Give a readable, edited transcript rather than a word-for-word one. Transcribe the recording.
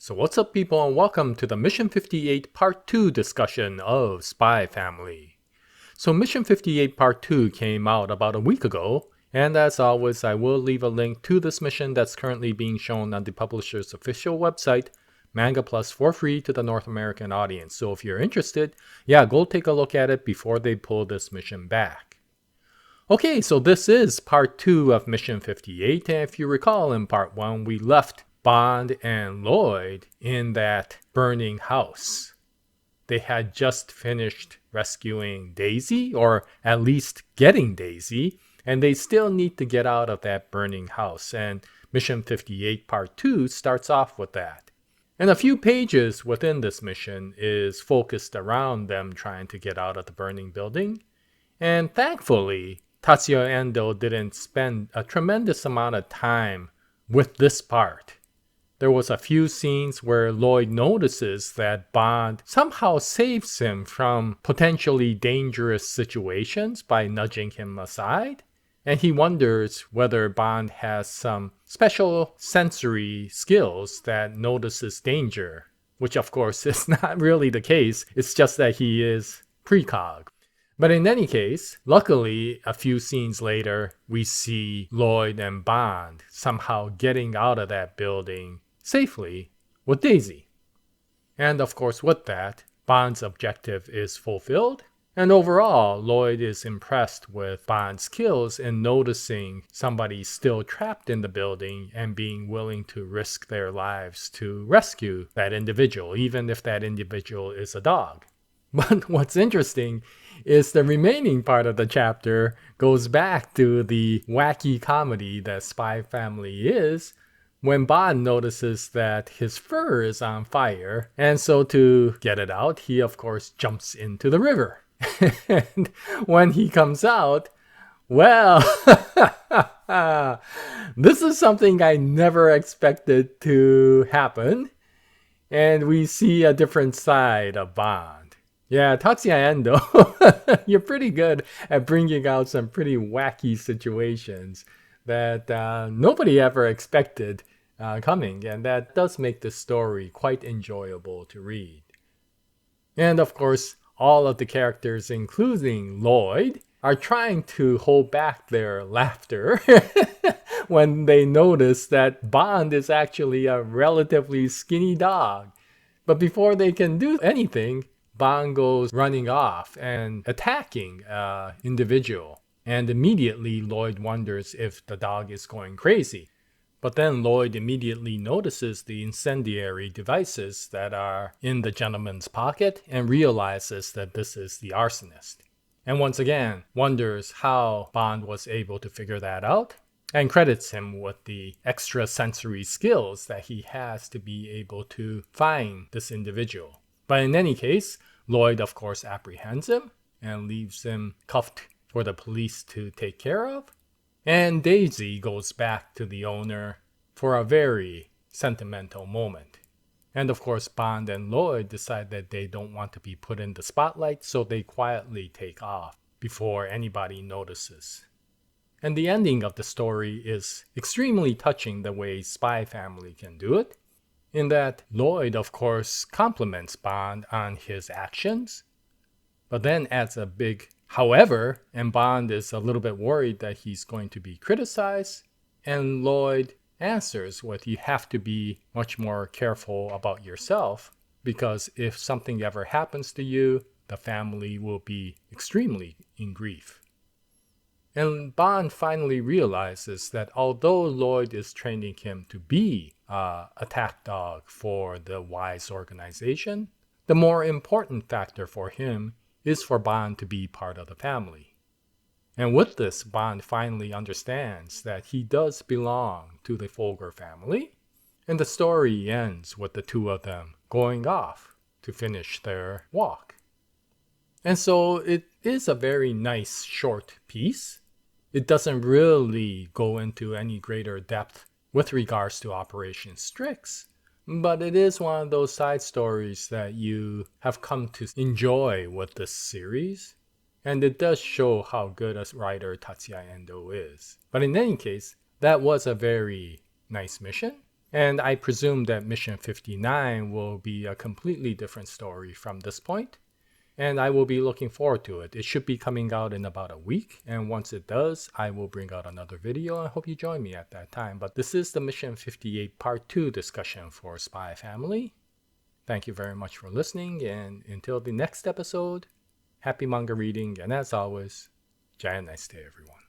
So what's up, people, and welcome to the Mission 58 Part 2 discussion of Spy Family. So Mission 58 Part 2 came out about a week ago, and as always I will leave a link to this mission that's currently being shown on the publisher's official website, Manga Plus, for free to the North American audience. So if you're interested, go take a look at it before they pull this mission back. Okay, so this is Part 2 of Mission 58, and if you recall, in Part 1 we left Bond and Lloyd in that burning house. They had just finished rescuing Daisy, or at least getting Daisy, and they still need to get out of that burning house, and Mission 58 Part 2 starts off with that. And a few pages within this mission is focused around them trying to get out of the burning building, and thankfully Tatsuya Endo didn't spend a tremendous amount of time with this part. There was a few scenes where Lloyd notices that Bond somehow saves him from potentially dangerous situations by nudging him aside, and he wonders whether Bond has some special sensory skills that notices danger, which of course is not really the case, it's just that he is precog. But in any case, luckily, a few scenes later, we see Lloyd and Bond somehow getting out of that building safely with Daisy. And of course with that, Bond's objective is fulfilled, and overall Lloyd is impressed with Bond's skills in noticing somebody still trapped in the building and being willing to risk their lives to rescue that individual, even if that individual is a dog. But what's interesting is the remaining part of the chapter goes back to the wacky comedy that Spy Family is, when Bond notices that his fur is on fire, and so to get it out, he of course jumps into the river. And when he comes out, well, this is something I never expected to happen, and we see a different side of Bond. Yeah, Tatsuya Endo, you're pretty good at bringing out some pretty wacky situations that nobody ever expected coming, and that does make the story quite enjoyable to read. And of course, all of the characters, including Lloyd, are trying to hold back their laughter when they notice that Bond is actually a relatively skinny dog. But before they can do anything, Bond goes running off and attacking an individual. And immediately Lloyd wonders if the dog is going crazy. But then Lloyd immediately notices the incendiary devices that are in the gentleman's pocket and realizes that this is the arsonist. And once again wonders how Bond was able to figure that out, and credits him with the extrasensory skills that he has to be able to find this individual. But in any case, Lloyd of course apprehends him and leaves him cuffed for the police to take care of. And Daisy goes back to the owner for a very sentimental moment. And of course Bond and Lloyd decide that they don't want to be put in the spotlight, so they quietly take off before anybody notices. And the ending of the story is extremely touching the way Spy Family can do it, in that Lloyd of course compliments Bond on his actions, but then adds a big however, and Bond is a little bit worried that he's going to be criticized, and Lloyd answers with, you have to be much more careful about yourself, because if something ever happens to you, the family will be extremely in grief. And Bond finally realizes that although Lloyd is training him to be an attack dog for the WISE organization, the more important factor for him is for Bond to be part of the family. And with this, Bond finally understands that he does belong to the Folger family, and the story ends with the two of them going off to finish their walk. And so it is a very nice short piece. It doesn't really go into any greater depth with regards to Operation Strix, but it is one of those side stories that you have come to enjoy with this series, and it does show how good a writer Tatsuya Endo is. But in any case, that was a very nice mission, And I presume that Mission 59 will be a completely different story from this point. And I will be looking forward to it. It should be coming out in about a week. And once it does, I will bring out another video. I hope you join me at that time. But this is the Mission 58 Part 2 discussion for Spy Family. Thank you very much for listening. And until the next episode, happy manga reading. And as always, Jaya, nice day, everyone.